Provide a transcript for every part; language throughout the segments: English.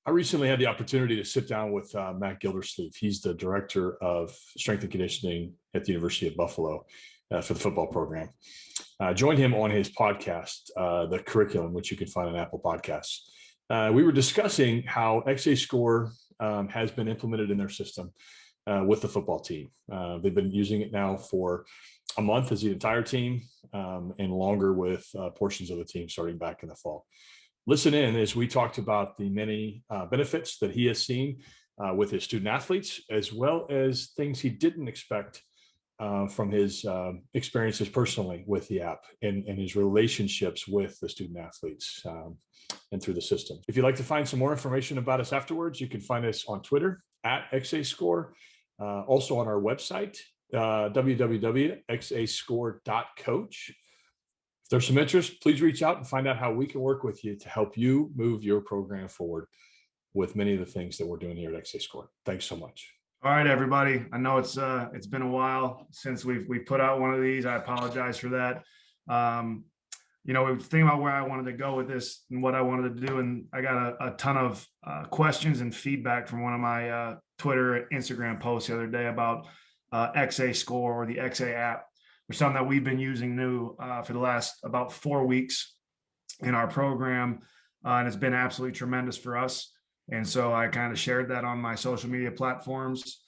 I recently had the opportunity to sit down with Matt Gildersleeve. He's the director of strength and conditioning at the University of Buffalo for the football program. I joined him on his podcast, The Curriculum, which you can find on Apple Podcasts. We were discussing how XA Score has been implemented in their system with the football team. They've been using it now for a month as the entire team and longer with portions of the team starting back in the fall. Listen in as we talked about the many benefits that he has seen with his student athletes, as well as things he didn't expect from his experiences personally with the app and his relationships with the student athletes and through the system. If you'd like to find some more information about us afterwards, you can find us on Twitter at XAScore, also on our website, www.xascore.coach. If there's some interest, please reach out and find out how we can work with you to help you move your program forward with many of the things that we're doing here at XA Score. Thanks so much. All right, everybody. I know it's been a while since we've put out one of these. I apologize for that. We were thinking about where I wanted to go with this and what I wanted to do, and I got a ton of questions and feedback from one of my Twitter and Instagram posts the other day about XA Score or the XA app, which is something that we've been using new for the last about 4 weeks in our program, and it's been absolutely tremendous for us. And so I kind of shared that on my social media platforms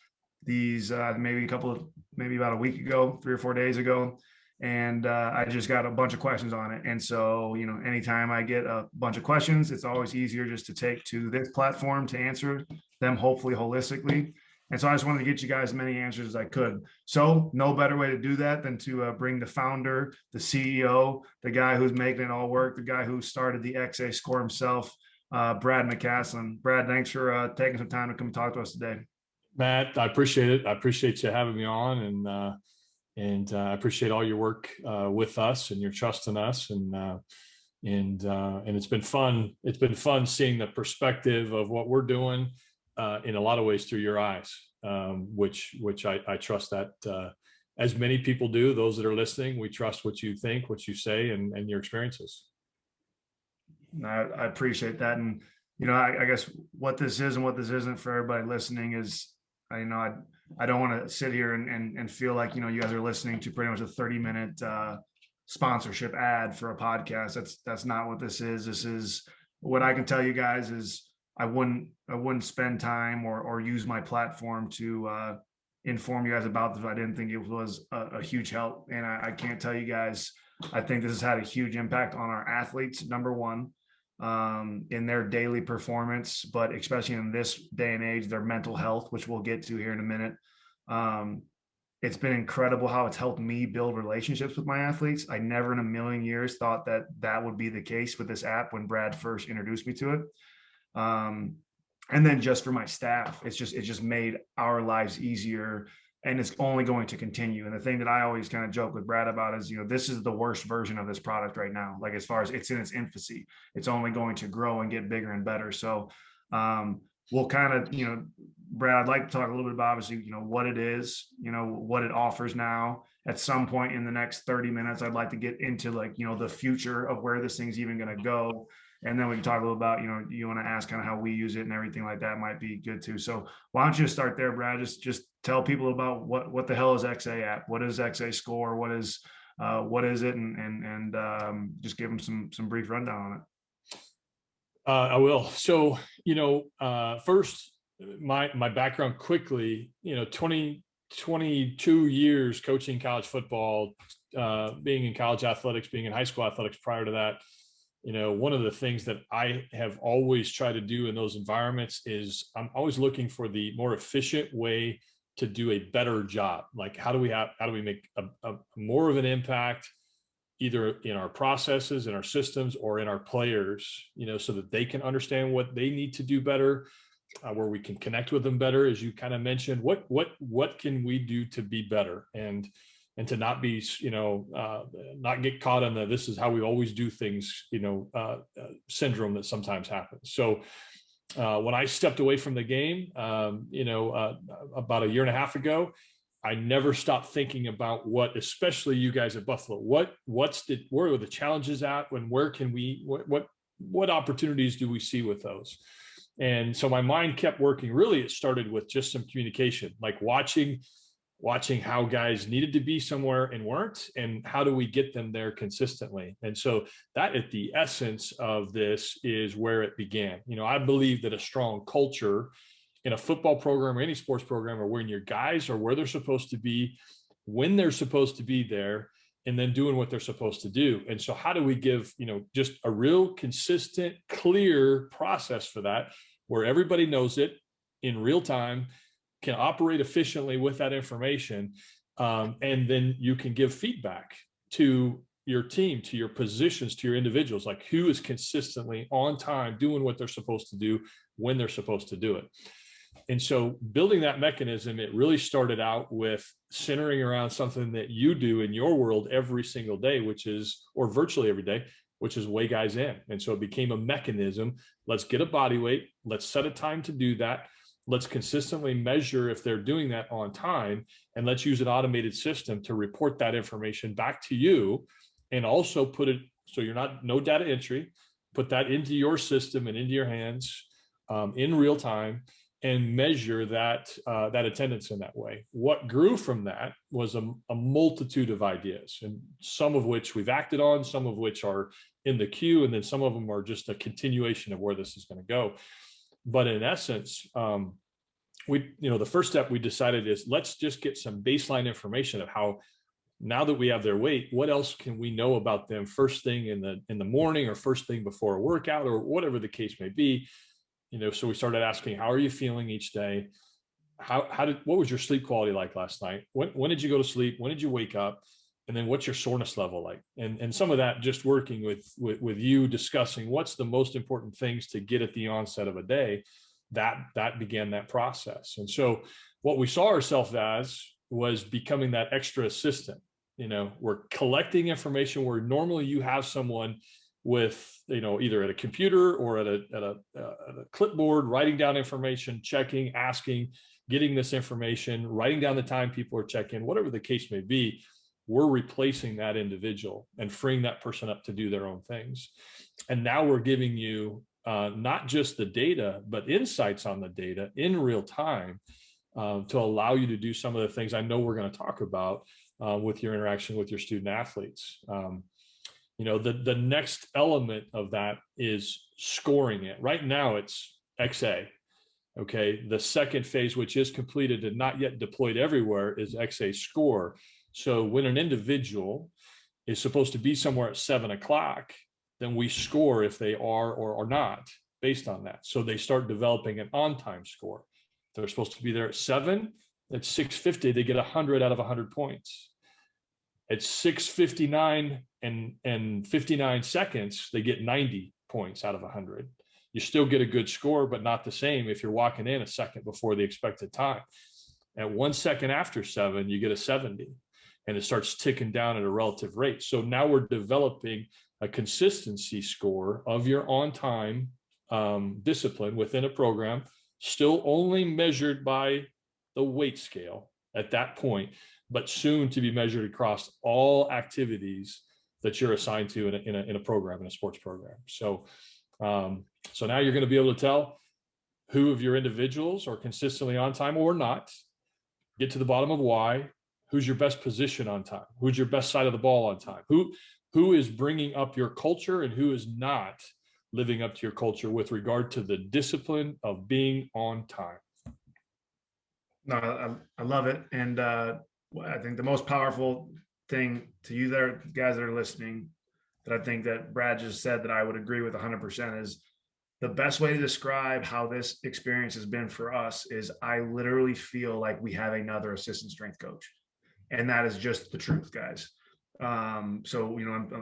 maybe about a week ago, 3 or 4 days ago. And I just got a bunch of questions on it. And so, anytime I get a bunch of questions, it's always easier just to take to this platform to answer them, hopefully holistically. And so I just wanted to get you guys as many answers as I could. So no better way to do that than to bring the founder, the CEO, the guy who's making it all work, the guy who started the XA Score himself, Brad McCaslin. Brad, thanks for taking some time to come talk to us today. Matt, I appreciate it. I appreciate you having me on, and I appreciate all your work with us and your trust in us, and it's been fun. It's been fun seeing the perspective of what we're doing in a lot of ways through your eyes, which I trust that as many people do. Those that are listening, we trust what you think, what you say, and your experiences. I appreciate that. And, I guess what this is and what this isn't for everybody listening is, I don't want to sit here and feel like, you guys are listening to pretty much a 30-minute sponsorship ad for a podcast. That's not what this is. This is what I can tell you guys is I wouldn't spend time or use my platform to inform you guys about this if I didn't think it was a huge help. And I can't tell you guys, I think this has had a huge impact on our athletes, number one, in their daily performance, but especially in this day and age, their mental health, which we'll get to here in a minute. It's been incredible how it's helped me build relationships with my athletes. I never in a million years thought that would be the case with this app when Brad first introduced me to it. And then just for my staff, it just made our lives easier, and it's only going to continue. And the thing that I always kind of joke with Brad about is, this is the worst version of this product right now. Like, as far as it's in its infancy, it's only going to grow and get bigger and better. So we'll kind of, Brad, I'd like to talk a little bit about obviously, what it is, what it offers now. At some point in the next 30 minutes, I'd like to get into the future of where this thing's even going to go. And then we can talk a little about, you want to ask kind of how we use it and everything like that might be good too. So why don't you start there, Brad? Just tell people about what the hell is XA app? What is XA Score? What is it? And just give them some brief rundown on it. I will. So, first, my background quickly, 22 years coaching college football, being in college athletics, being in high school athletics prior to that. One of the things that I have always tried to do in those environments is I'm always looking for the more efficient way to do a better job. Like, how do we make a more of an impact, either in our processes, in our systems, or in our players, so that they can understand what they need to do better, where we can connect with them better, as you kind of mentioned. What can we do to be better and to not be, not get caught on this is how we always do things, syndrome that sometimes happens. So when I stepped away from the game, about a year and a half ago, I never stopped thinking about especially you guys at Buffalo, where are the challenges at, what opportunities do we see with those? And so my mind kept working. Really, it started with just some communication, like watching how guys needed to be somewhere and weren't, and how do we get them there consistently. And so that, at the essence of this, is where it began. I believe that a strong culture in a football program or any sports program, or when your guys are where they're supposed to be, when they're supposed to be there, and then doing what they're supposed to do. And so how do we give, just a real consistent, clear process for that, where everybody knows it in real time, can operate efficiently with that information, and then you can give feedback to your team, to your positions, to your individuals, like who is consistently on time doing what they're supposed to do when they're supposed to do it. And so building that mechanism, it really started out with centering around something that you do in your world every single day, which is, or virtually every day, which is weigh guys in. And so it became a mechanism. Let's get a body weight. Let's set a time to do that. Let's consistently measure if they're doing that on time. And let's use an automated system to report that information back to you, and also put it, so you're not, no data entry, put that into your system and into your hands in real time, and measure that attendance in that way. What grew from that was a multitude of ideas, and some of which we've acted on, some of which are in the queue, and then some of them are just a continuation of where this is going to go. But in essence, the first step we decided is, let's just get some baseline information of how, now that we have their weight, what else can we know about them first thing in the morning, or first thing before a workout, or whatever the case may be. So we started asking, how are you feeling each day? What was your sleep quality like last night? When did you go to sleep? When did you wake up? And then what's your soreness level like? And some of that just working with you, discussing what's the most important things to get at the onset of a day, that began that process. And so what we saw ourselves as was becoming that extra assistant. We're collecting information where normally you have someone with, either at a computer or at a clipboard, writing down information, checking, asking, getting this information, writing down the time people are checking, whatever the case may be. We're replacing that individual and freeing that person up to do their own things. And now we're giving you not just the data, but insights on the data in real time, to allow you to do some of the things I know we're going to talk about with your interaction with your student athletes. The next element of that is scoring it. Right now it's XA. Okay. The second phase, which is completed and not yet deployed everywhere, is XA score. So when an individual is supposed to be somewhere at 7:00, then we score if they are or are not based on that. So they start developing an on-time score. If they're supposed to be there at 7, at 6:50, they get 100 out of 100 points. At 6:59 and 59 seconds, they get 90 points out of 100. You still get a good score, but not the same if you're walking in a second before the expected time. At 1 second after 7, you get a 70, and it starts ticking down at a relative rate. So now we're developing a consistency score of your on-time discipline within a program, still only measured by the weight scale at that point, but soon to be measured across all activities that you're assigned to in a program, in a sports program. So now you're going to be able to tell who of your individuals are consistently on time or not, get to the bottom of why, who's your best position on time, who's your best side of the ball on time, who is bringing up your culture and who is not living up to your culture with regard to the discipline of being on time. No, I love it. And I think the most powerful thing to you there, guys that are listening, that I think that Brad just said that I would agree with 100%, is the best way to describe how this experience has been for us is I literally feel like we have another assistant strength coach. And that is just the truth, guys. So,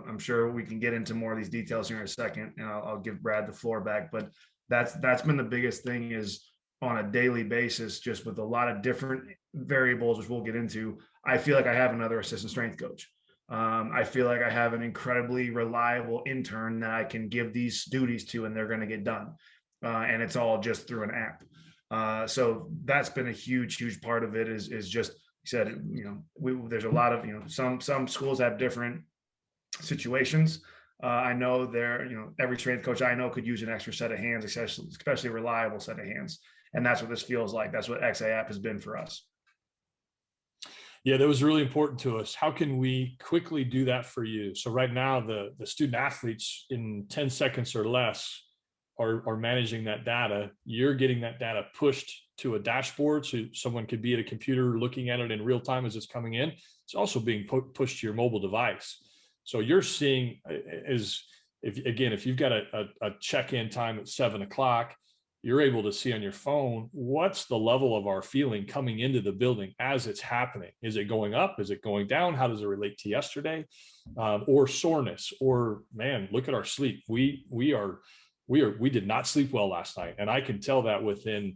I'm sure we can get into more of these details here in a second, and I'll give Brad the floor back. But that's been the biggest thing, is on a daily basis, just with a lot of different variables, which we'll get into. I feel like I have another assistant strength coach. I feel like I have an incredibly reliable intern that I can give these duties to, and they're going to get done. And it's all just through an app. So that's been a huge part of it, is just, you said, there's a lot of, some schools have different situations. I know every strength coach I know could use an extra set of hands, especially a reliable set of hands. And that's what this feels like. That's what XA app has been for us. Yeah, that was really important to us. How can we quickly do that for you? So right now, the student athletes in 10 seconds or less are managing that data. You're getting that data pushed to a dashboard so someone could be at a computer looking at it in real time as it's coming in. It's also being pushed to your mobile device. So you're seeing if you've got a check-in time at 7 o'clock, you're able to see on your phone what's the level of our feeling coming into the building as it's happening. Is it going up? Is it going down? How does it relate to yesterday? Or soreness? Or man, look at our sleep. We did not sleep well last night, and I can tell that within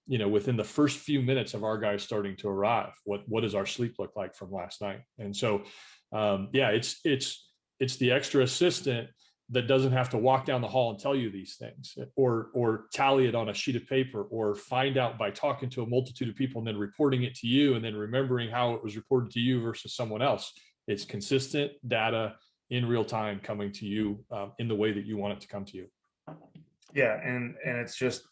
the first few minutes of our guys starting to arrive. What does our sleep look like from last night? And so, it's the extra assistant that doesn't have to walk down the hall and tell you these things, or tally it on a sheet of paper, or find out by talking to a multitude of people and then reporting it to you, and then remembering how it was reported to you versus someone else. It's consistent data in real time coming to you in the way that you want it to come to you. Yeah, and it's just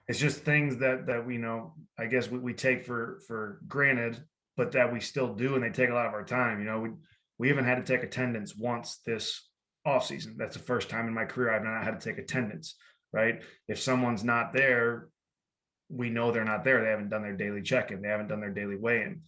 things that we know, I guess we take for granted, but that we still do, and they take a lot of our time. We haven't had to take attendance once this off season. That's the first time in my career I've not had to take attendance, right? If someone's not there, we know they're not there. They haven't done their daily check-in. They haven't done their daily weigh-in.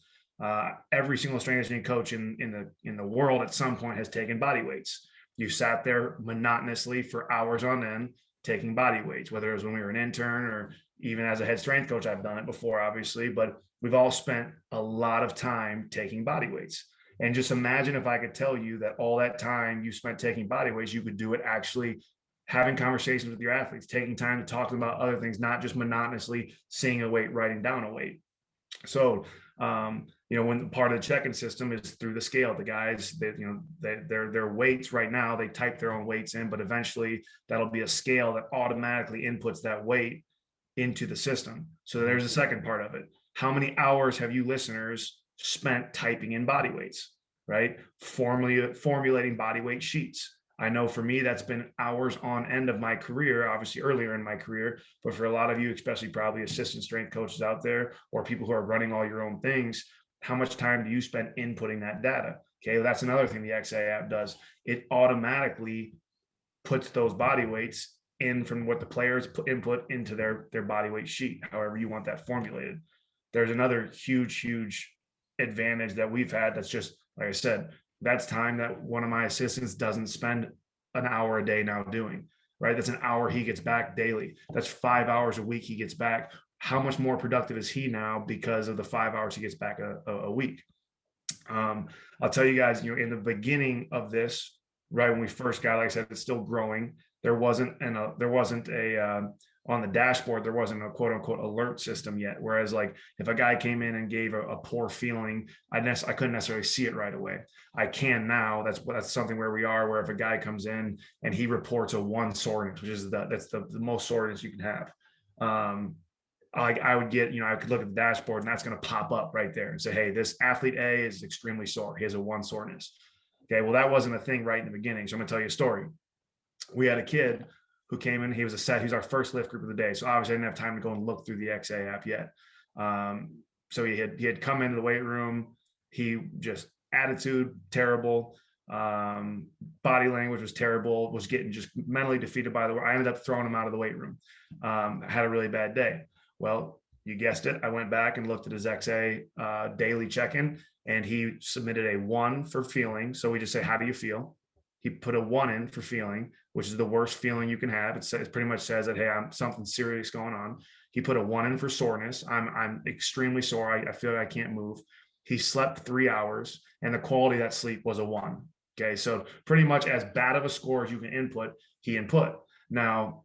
Every single strength conditioning coach in the world at some point has taken body weights. You sat there monotonously for hours on end taking body weights, whether it was when we were an intern or even as a head strength coach. I've done it before, obviously, but we've all spent a lot of time taking body weights. And just imagine if I could tell you that all that time you spent taking body weights, you could do it actually having conversations with your athletes, taking time to talk to them about other things, not just monotonously seeing a weight, writing down a weight. So, when part of the check-in system is through the scale, the guys their weights right now, they type their own weights in, but eventually that'll be a scale that automatically inputs that weight into the system. So there's a second part of it. How many hours have you listeners spent typing in body weights, right? Formulating body weight sheets. I know for me, that's been hours on end of my career, obviously earlier in my career, but for a lot of you, especially probably assistant strength coaches out there, or people who are running all your own things, how much time do you spend inputting that data? Okay, well, that's another thing the XA app does. It automatically puts those body weights in from what the players input into their body weight sheet, however you want that formulated. There's another huge advantage that we've had. That's just, like I said, that's time that one of my assistants doesn't spend an hour a day now doing, right? That's an hour he gets back daily. That's 5 hours a week he gets back. How much more productive is he now because of the 5 hours he gets back a week? I'll tell you guys, in the beginning of this, right when we first got, like I said, it's still growing. There wasn't a on the dashboard, there wasn't a quote unquote alert system yet. Whereas like if a guy came in and gave a poor feeling, I couldn't necessarily see it right away. I can now. That's something where we are, where if a guy comes in and he reports a 1 soreness, which is that's the most soreness you can have. I would get, I could look at the dashboard and that's going to pop up right there and say, hey, this athlete A is extremely sore. He has a 1 soreness. Okay. Well, that wasn't a thing right in the beginning. So I'm going to tell you a story. We had a kid who came in. He was our first lift group of the day. So obviously I didn't have time to go and look through the XA app yet. So he had come into the weight room. He just attitude terrible. Body language was terrible, was getting just mentally defeated by the way. I ended up throwing him out of the weight room. I had a really bad day. Well, you guessed it. I went back and looked at his XA daily check-in, and he submitted a 1 for feeling. So we just say, how do you feel? He put a 1 in for feeling, which is the worst feeling you can have. It pretty much says that, hey, I'm something serious going on. He put a 1 in for soreness. I'm extremely sore. I feel like I can't move. He slept 3 hours, and the quality of that sleep was a 1. Okay, so pretty much as bad of a score as you can input, he input. Now,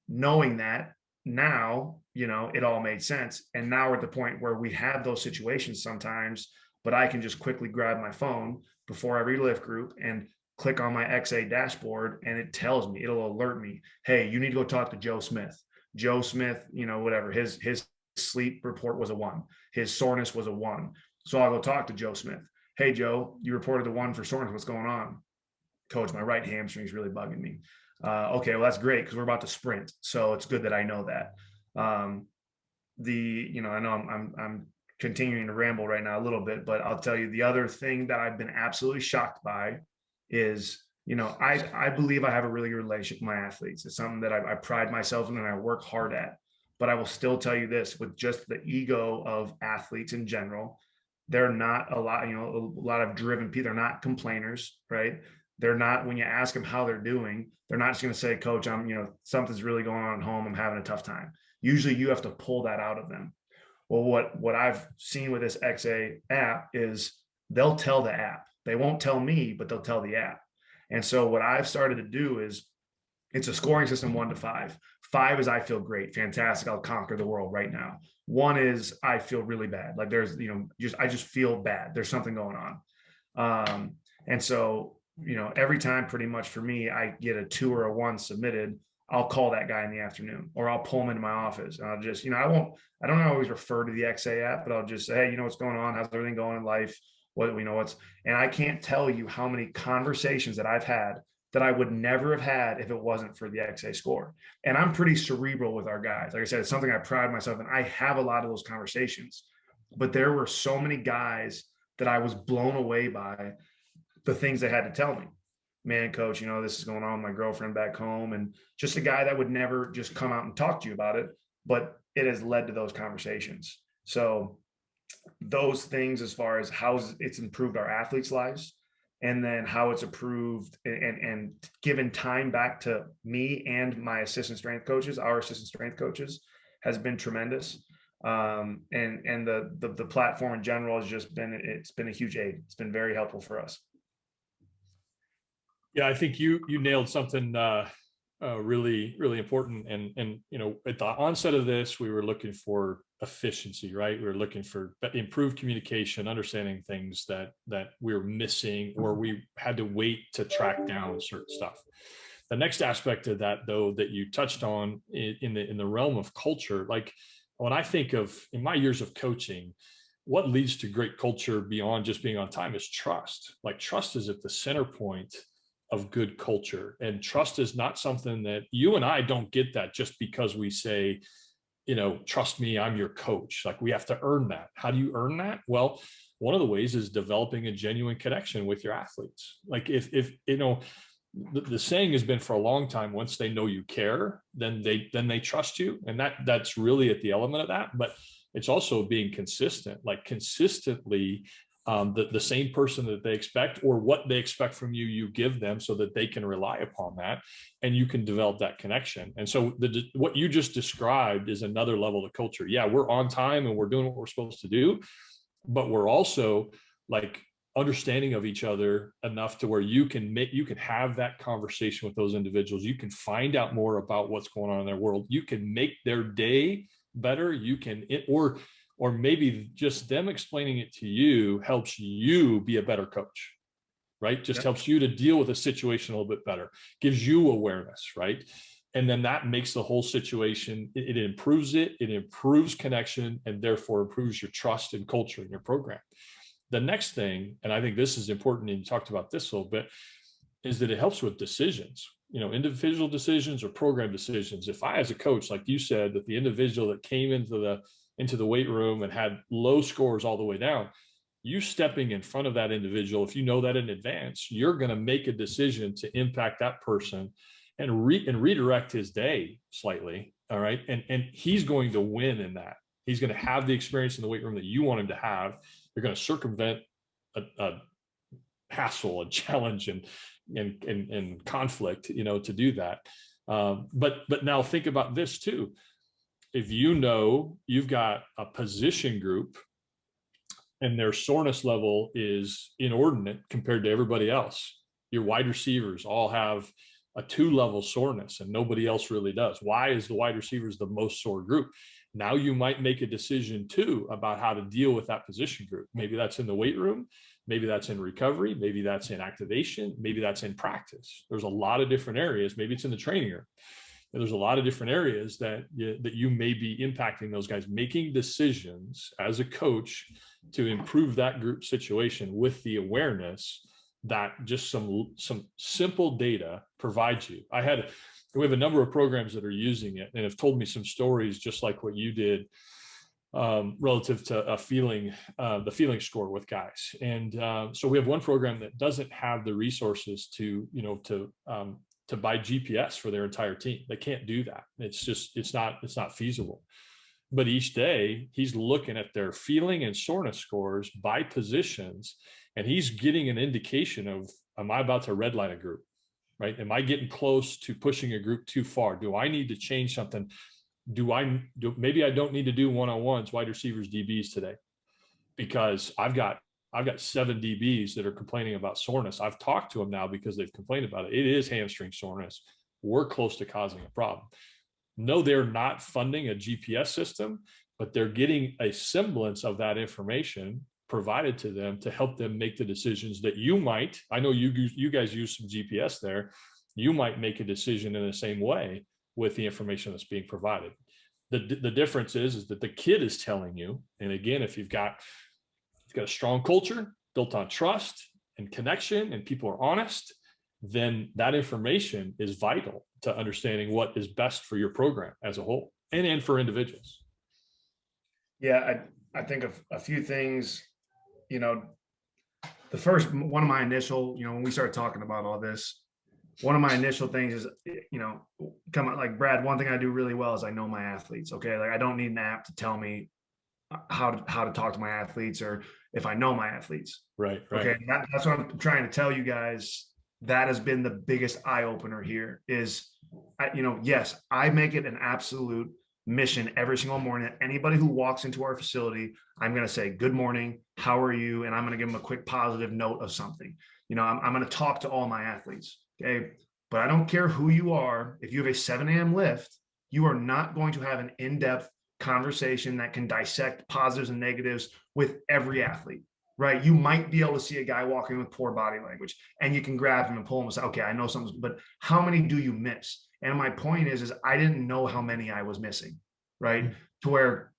knowing that, now, it all made sense. And now we're at the point where we have those situations sometimes, but I can just quickly grab my phone before every lift group and click on my XA dashboard, and it tells me, it'll alert me, hey, you need to go talk to Joe Smith. Joe Smith, whatever, his sleep report was a 1. His soreness was a 1. So I'll go talk to Joe Smith. Hey, Joe, you reported the 1 for soreness. What's going on? coach, my right hamstring is really bugging me. Okay, well, that's great because we're about to sprint. So it's good that I know that. I know I'm continuing to ramble right now a little bit, but I'll tell you the other thing that I've been absolutely shocked by is, I believe I have a really good relationship with my athletes. It's something that I pride myself in and I work hard at. But I will still tell you this, with just the ego of athletes in general, they're not a lot of driven people. They're not complainers, right? They're not, when you ask them how they're doing, they're not just going to say, coach, something's really going on at home. I'm having a tough time. Usually you have to pull that out of them. Well, what I've seen with this XA app is they'll tell the app. They won't tell me, but they'll tell the app. And so what I've started to do is, it's a scoring system 1 to 5. 5 is I feel great, fantastic, I'll conquer the world right now. 1 is I feel really bad. Like there's, I just feel bad. There's something going on. And so, every time pretty much for me, I get a 2 or a 1 submitted, I'll call that guy in the afternoon, or I'll pull him into my office. And I'll just, I don't always refer to the XA app, but I'll just say, hey, what's going on? How's everything going in life? And I can't tell you how many conversations that I've had that I would never have had if it wasn't for the XA score. And I'm pretty cerebral with our guys. Like I said, it's something I pride myself in. I have a lot of those conversations, but there were so many guys that I was blown away by the things they had to tell me. Man, coach, this is going on with my girlfriend back home. And just a guy that would never just come out and talk to you about it, but it has led to those conversations. So those things, as far as how it's improved our athletes' lives, and then how it's improved and given time back to me and my assistant strength coaches, our assistant strength coaches, has been tremendous. And the platform in general has just been, it's been a huge aid. It's been very helpful for us. Yeah, I think you nailed something really, really important. And at the onset of this, we were looking for efficiency, right? We were looking for improved communication, understanding things that we were missing, or we had to wait to track down certain stuff. The next aspect of that, though, that you touched on in the realm of culture, like when I think of, in my years of coaching, what leads to great culture beyond just being on time is trust. Like trust is at the center point of good culture. And trust is not something that you and I don't get that just because we say, trust me, I'm your coach. Like we have to earn that. How do you earn that? Well, one of the ways is developing a genuine connection with your athletes. Like if the saying has been for a long time, once they know you care, then they trust you. And that's really at the element of that. But it's also being consistent, like consistently the same person that they expect, or what they expect from you, you give them so that they can rely upon that, and you can develop that connection. And so what you just described is another level of culture. Yeah, we're on time and we're doing what we're supposed to do, but we're also like understanding of each other enough to where you can have that conversation with those individuals. You can find out more about what's going on in their world. You can make their day better. Or maybe just them explaining it to you helps you be a better coach, right? Just helps you to deal with a situation a little bit better, gives you awareness, right? And then that makes the whole situation, it improves connection, and therefore improves your trust and culture in your program. The next thing, and I think this is important, and you talked about this a little bit, is that it helps with decisions, individual decisions or program decisions. If I, as a coach, like you said, that the individual that came into the weight room and had low scores all the way down, you stepping in front of that individual, if you know that in advance, you're going to make a decision to impact that person and redirect his day slightly. All right. And he's going to win in that. He's going to have the experience in the weight room that you want him to have. You're going to circumvent a hassle and challenge and conflict, to do that. But now think about this too. If you've got a position group and their soreness level is inordinate compared to everybody else, your wide receivers all have a 2-level soreness and nobody else really does. Why is the wide receivers the most sore group? Now you might make a decision too about how to deal with that position group. Maybe that's in the weight room, maybe that's in recovery, maybe that's in activation, maybe that's in practice. There's a lot of different areas. Maybe it's in the training room. There's a lot of different areas that you may be impacting those guys, making decisions as a coach to improve that group situation with the awareness that just some simple data provides you. We have a number of programs that are using it and have told me some stories just like what you did, relative to the feeling score with guys. And so we have one program that doesn't have the resources to buy GPS for their entire team. They can't do that. It's not feasible. But each day he's looking at their feeling and soreness scores by positions, and he's getting an indication of, am I about to redline a group? Right? Am I getting close to pushing a group too far? Do I need to change something? Maybe I don't need to do one-on-ones, wide receivers, DBs today, because I've got 7 DBs that are complaining about soreness. I've talked to them now because they've complained about it. It is hamstring soreness. We're close to causing a problem. No, they're not funding a GPS system, but they're getting a semblance of that information provided to them to help them make the decisions that you might. I know you guys use some GPS there. You might make a decision in the same way with the information that's being provided. The difference is that the kid is telling you, and again, if you've got a strong culture built on trust and connection and people are honest, then that information is vital to understanding what is best for your program as a whole and for individuals. Yeah, I think of a few things. The first one of my initial, when we started talking about all this, one of my initial things is, come on, like Brad, one thing I do really well is I know my athletes. Okay. Like I don't need an app to tell me how to talk to my athletes, or if I know my athletes. Right. Okay. That's what I'm trying to tell you guys. That has been the biggest eye opener here is, yes, I make it an absolute mission every single morning. Anybody who walks into our facility, I'm going to say, good morning, how are you? And I'm going to give them a quick positive note of something. I'm going to talk to all my athletes. Okay. But I don't care who you are. If you have a 7 a.m. lift, you are not going to have an in-depth conversation that can dissect positives and negatives with every athlete, right? You might be able to see a guy walking with poor body language and you can grab him and pull him and say, okay, I know something, but how many do you miss? And my point is I didn't know how many I was missing, right? Mm-hmm. To where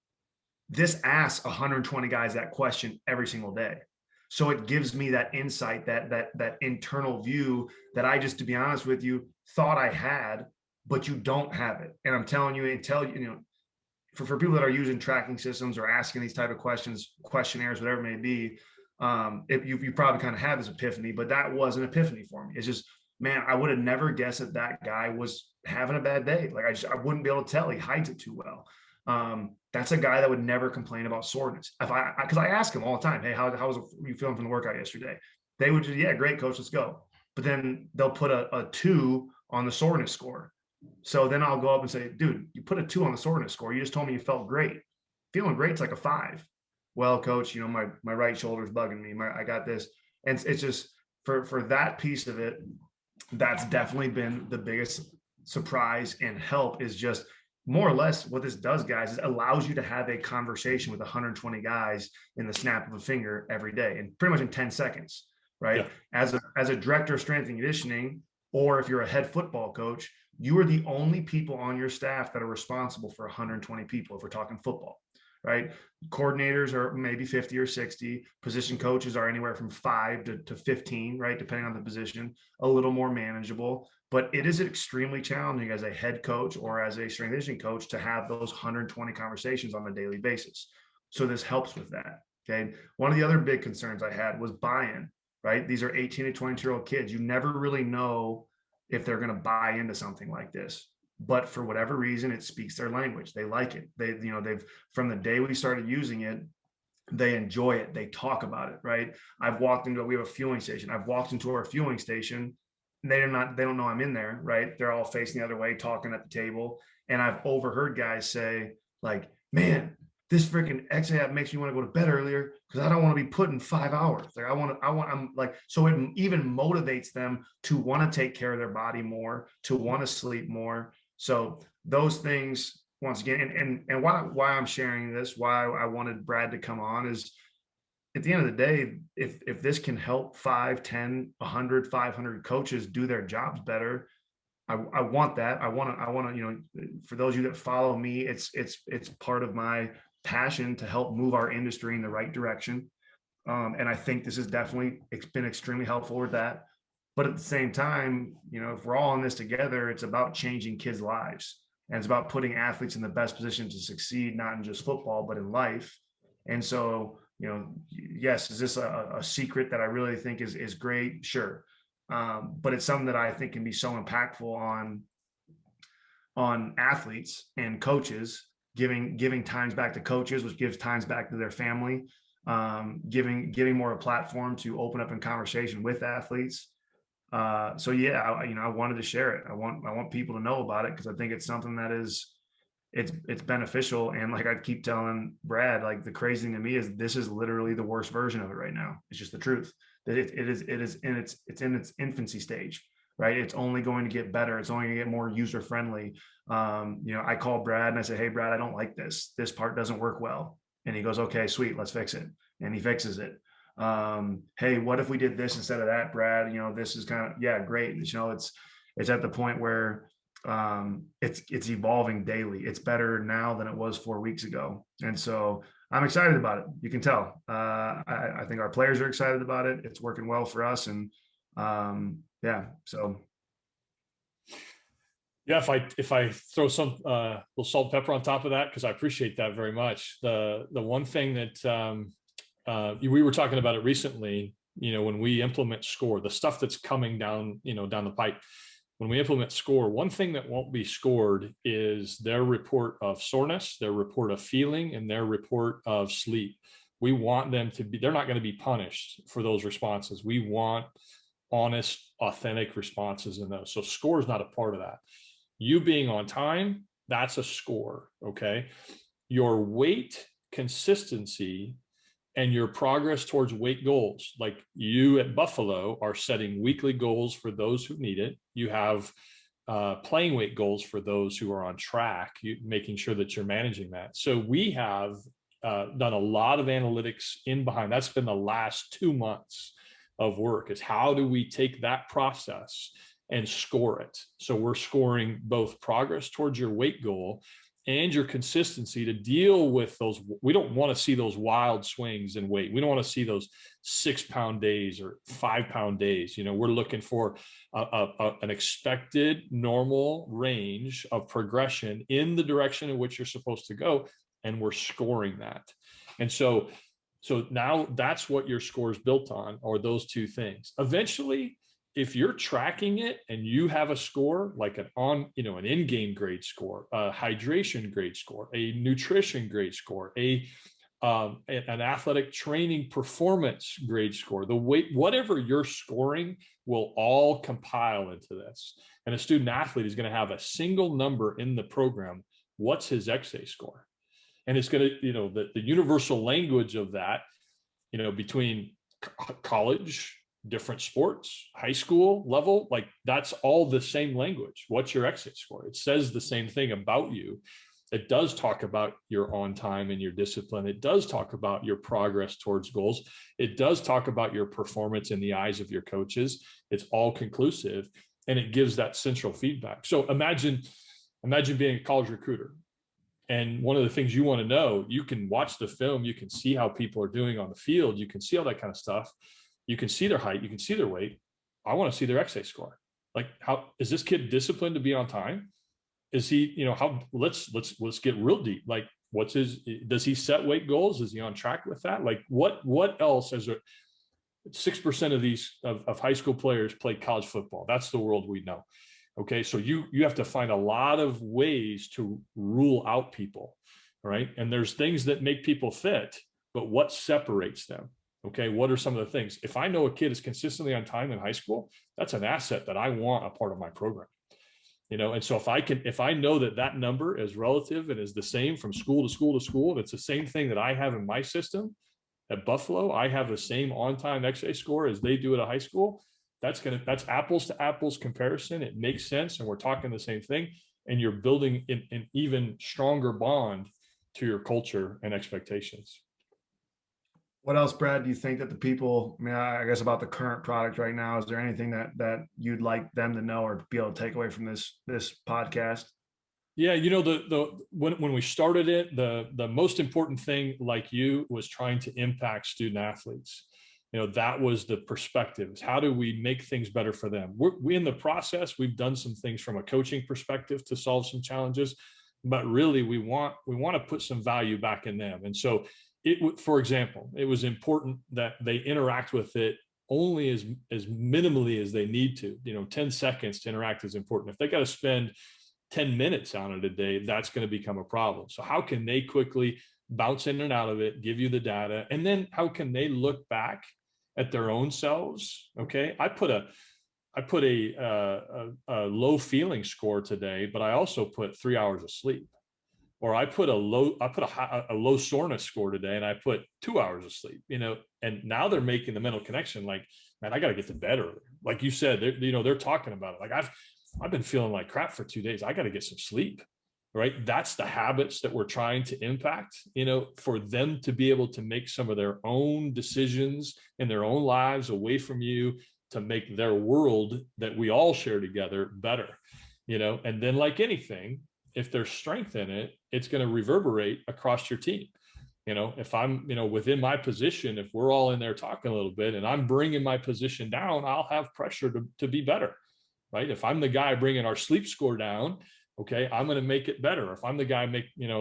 this asks 120 guys that question every single day. So it gives me that insight, that internal view that I just, to be honest with you, thought I had, but you don't have it. And I'm telling you, for people that are using tracking systems or asking these type of questions, questionnaires, whatever it may be, you probably kind of had this epiphany, but that was an epiphany for me. It's just, man, I would have never guessed that guy was having a bad day. Like I wouldn't be able to tell. He hides it too well. That's a guy that would never complain about soreness. Because I ask him all the time, hey, how was you feeling from the workout yesterday? They would just, yeah, great, coach, let's go. But then they'll put a 2 on the soreness score. So then I'll go up and say, dude, you put a 2 on the soreness score. You just told me you felt great. Feeling great's like a 5. Well, coach, my right shoulder's bugging me. I got this. And it's just for that piece of it, that's definitely been the biggest surprise and help, is just more or less what this does, guys, is it allows you to have a conversation with 120 guys in the snap of a finger every day, and pretty much in 10 seconds, right? Yeah. As a director of strength and conditioning, or if you're a head football coach, you are the only people on your staff that are responsible for 120 people, if we're talking football, right? Coordinators are maybe 50 or 60. Position coaches are anywhere from 5 to 15, right? Depending on the position, a little more manageable. But it is extremely challenging as a head coach or as a strength and conditioning coach to have those 120 conversations on a daily basis. So this helps with that, okay? One of the other big concerns I had was buy-in, right? These are 18 to 22-year-old kids. You never really know if they're going to buy into something like this. But for whatever reason, it speaks their language. They like it. They've from the day we started using it, they enjoy it. They talk about it, right? we have a fueling station. I've walked into our fueling station, and they don't know I'm in there, right? They're all facing the other way, talking at the table. And I've overheard guys say, like, man, this freaking XA app makes me want to go to bed earlier because I don't want to be putting 5 hours. Like I'm like, so it even motivates them to want to take care of their body more, to want to sleep more. So those things, once again, and why I'm sharing this, why I wanted Brad to come on, is at the end of the day, if this can help 5, 10, 100, 500 coaches do their jobs better, I want that. I want to, for those of you that follow me, it's part of my passion to help move our industry in the right direction. And I think this has definitely been extremely helpful with that. But at the same time, if we're all in this together, it's about changing kids' lives. And it's about putting athletes in the best position to succeed, not in just football, but in life. And so, yes, is this a secret that I really think is great? Sure. But it's something that I think can be so impactful on athletes and coaches, giving times back to coaches, which gives times back to their family, giving more a platform to open up in conversation with athletes. So yeah, I wanted to share it. I want people to know about it because I think it's something that it's beneficial. And like I keep telling Brad, like the crazy thing to me is this is literally the worst version of it right now. It's just the truth that it is in its infancy stage, right? It's only going to get better. It's only going to get more user friendly. I call Brad and I say, hey Brad, I don't like this. This part doesn't work well. And he goes, okay, sweet, let's fix it. And he fixes it. Hey, what if we did this instead of that, Brad? This is kind of, yeah, great. It's at the point where it's evolving daily. It's better now than it was 4 weeks ago. And so I'm excited about it. You can tell. I think our players are excited about it. It's working well for us. And yeah, so. Yeah, if I throw some little salt and pepper on top of that, because I appreciate that very much. The one thing that we were talking about it recently, when we implement SCORE, the stuff that's coming down, down the pipe, when we implement SCORE, one thing that won't be scored is their report of soreness, their report of feeling, and their report of sleep. We want them to be, they're not going to be punished for those responses. We want honest, authentic responses in those. So SCORE is not a part of that. You being on time, that's a score, okay? Your weight consistency and your progress towards weight goals, like you at Buffalo are setting weekly goals for those who need it. You have playing weight goals for those who are on track, making sure that you're managing that. So we have done a lot of analytics in behind. That's been the last 2 months of work, is how do we take that process and score it? So we're scoring both progress towards your weight goal and your consistency to deal with those. We don't want to see those wild swings in weight. We don't want to see those 6 pound days or 5 pound days. We're looking for an expected normal range of progression in the direction in which you're supposed to go. And we're scoring that. And so now that's what your score is built on, or those two things. Eventually, if you're tracking it and you have a score like an in-game grade score, a hydration grade score, a nutrition grade score, an athletic training performance grade score, the weight, whatever you're scoring will all compile into this. And a student athlete is going to have a single number in the program. What's his XA score? And it's going to, the universal language of that, between college, different sports, high school level, like that's all the same language. What's your exit score? It says the same thing about you. It does talk about your on time and your discipline. It does talk about your progress towards goals. It does talk about your performance in the eyes of your coaches. It's all conclusive, and it gives that central feedback. So imagine being a college recruiter. And one of the things you want to know, you can watch the film, you can see how people are doing on the field, you can see all that kind of stuff. You can see their height, you can see their weight. I want to see their XA score. Like, how is this kid disciplined to be on time? Is he, let's get real deep. Like, does he set weight goals? Is he on track with that? Like, what else? As 6% of these of high school players play college football. That's the world we know. Okay, so you have to find a lot of ways to rule out people, right? And there's things that make people fit, but what separates them? Okay, what are some of the things? If I know a kid is consistently on time in high school, that's an asset that I want a part of my program. And so if I know that number is relative and is the same from school to school to school, and it's the same thing that I have in my system at Buffalo, I have the same on-time XA score as they do at a high school. That's apples to apples comparison. It makes sense, and we're talking the same thing, and you're building an even stronger bond to your culture and expectations. What else, Brad, do you think that the people, I guess about the current product right now, is there anything that you'd like them to know or be able to take away from this podcast? Yeah, when we started it, the most important thing, like you, was trying to impact student athletes. That was the perspective. How do we make things better for them? We in the process, we've done some things from a coaching perspective to solve some challenges, but really we want to put some value back in them. And so for example, it was important that they interact with it only as minimally as they need to. 10 seconds to interact is important. If they got to spend 10 minutes on it a day, that's going to become a problem. So how can they quickly bounce in and out of it, give you the data, and then how can they look back at their own selves? Okay, I put a low feeling score today, but I also put 3 hours of sleep. Or I put a low soreness score today, and I put 2 hours of sleep. And now they're making the mental connection. Like, man, I got to get to bed earlier. Like you said, they're talking about it. Like I've been feeling like crap for 2 days. I got to get some sleep, right? That's the habits that we're trying to impact, for them to be able to make some of their own decisions in their own lives away from you, to make their world that we all share together better, and then, like anything, if there's strength in it, it's going to reverberate across your team. If I'm, within my position, if we're all in there talking a little bit and I'm bringing my position down, I'll have pressure to be better. Right? If I'm the guy bringing our sleep score down, okay, I'm going to make it better. If I'm the guy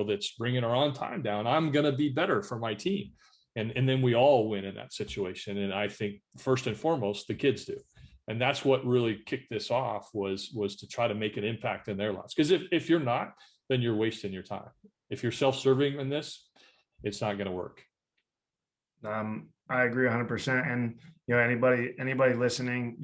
that's bringing our on time down, I'm going to be better for my team. And then we all win in that situation. And I think first and foremost, the kids do. And that's what really kicked this off, was to try to make an impact in their lives. Because if you're not, then you're wasting your time. If you're self-serving in this, it's not going to work. I agree 100%. And, anybody listening,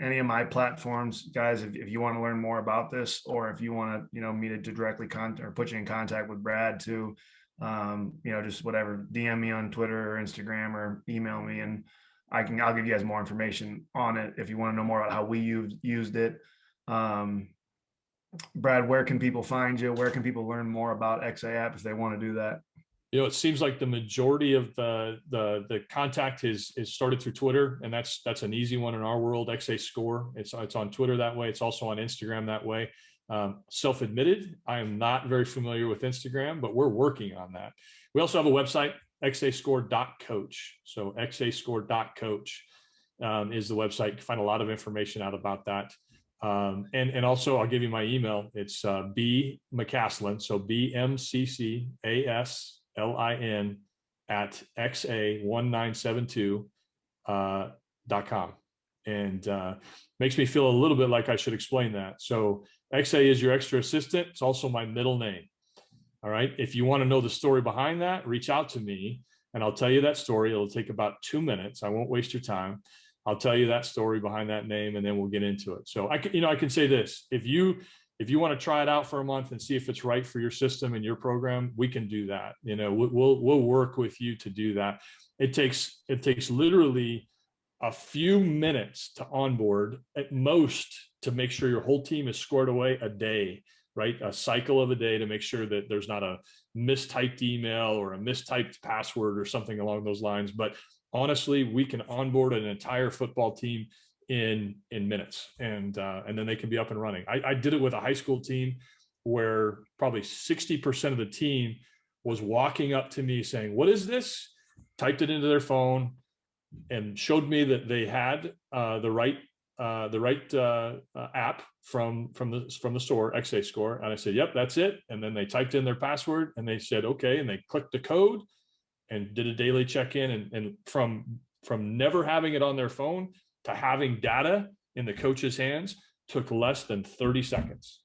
any of my platforms, guys, if you want to learn more about this, or if you want to, me to directly or put you in contact with Brad too, just whatever, DM me on Twitter or Instagram, or email me, and I'll give you guys more information on it if you want to know more about how we used it. Brad, where can people find you? Where can people learn more about XA app if they want to do that? It seems like the majority of the contact is started through Twitter, and that's an easy one in our world. XA Score. It's on Twitter that way. It's also on Instagram that way. Self-admitted, I am not very familiar with Instagram, but we're working on that. We also have a website, xascore.coach. So xascore.coach is the website. You can find a lot of information out about that. And also, I'll give you my email. It's B McCaslin, so BMCCASLIN at xa1972.com. And makes me feel a little bit like I should explain that. So XA is your extra assistant. It's also my middle name. All right. If you want to know the story behind that, reach out to me and I'll tell you that story. It'll take about 2 minutes. I won't waste your time. I'll tell you that story behind that name, and then we'll get into it. So I can say this: if you want to try it out for a month and see if it's right for your system and your program, we can do that. We'll work with you to do that. It takes literally a few minutes to onboard at most, to make sure your whole team is squared away, a day, right? A cycle of a day, to make sure that there's not a mistyped email or a mistyped password or something along those lines. But honestly, we can onboard an entire football team in minutes, and then they can be up and running. I did it with a high school team where probably 60% of the team was walking up to me saying, "What is this?" Typed it into their phone and showed me that they had the right app from the store, XA Score, and I said, "Yep, that's it." And then they typed in their password and they said, "Okay," and they clicked the code and did a daily check-in. And from never having it on their phone to having data in the coach's hands took less than 30 seconds.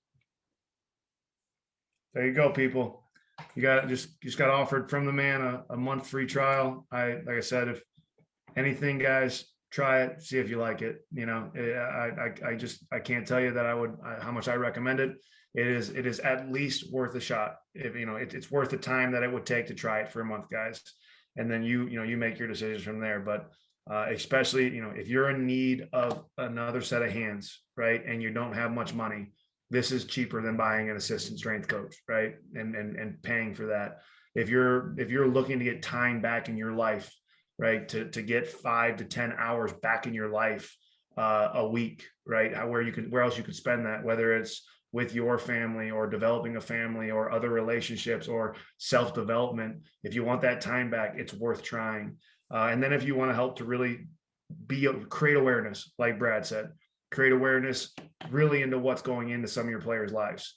There you go, people. You just got offered from the man a month free trial. Like I said, if anything, guys, try it, see if you like it. I can't tell you that how much I recommend it. It is at least worth a shot. If it's worth the time that it would take to try it for a month, guys. And then you make your decisions from there. But especially, if you're in need of another set of hands, right, and you don't have much money, this is cheaper than buying an assistant strength coach, right? And paying for that. If you're looking to get time back in your life, right, to get 5 to 10 hours back in your life a week, right, where else you could spend that, whether it's with your family or developing a family or other relationships or self-development, if you want that time back, it's worth trying. And then if you want to help to really create awareness, like Brad said, create awareness really into what's going into some of your players' lives,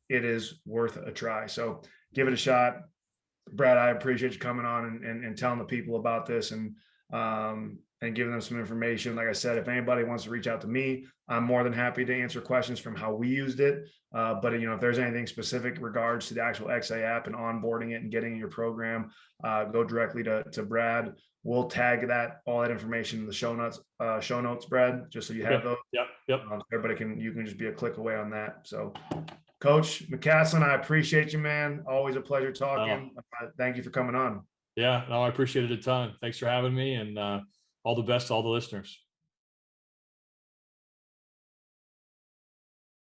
it is worth a try. So give it a shot. Brad, I appreciate you coming on and telling the people about this and giving them some information. Like I said, if anybody wants to reach out to me, I'm more than happy to answer questions from how we used it. But if there's anything specific regards to the actual XA app and onboarding it and getting in your program, go directly to Brad. We'll tag all that information in the show notes, Brad, just so you have those. Yep. Everybody you can just be a click away on that. So, Coach McCaslin, I appreciate you, man. Always a pleasure talking. Thank you for coming on. Yeah, no, I appreciate it a ton. Thanks for having me, and all the best to all the listeners.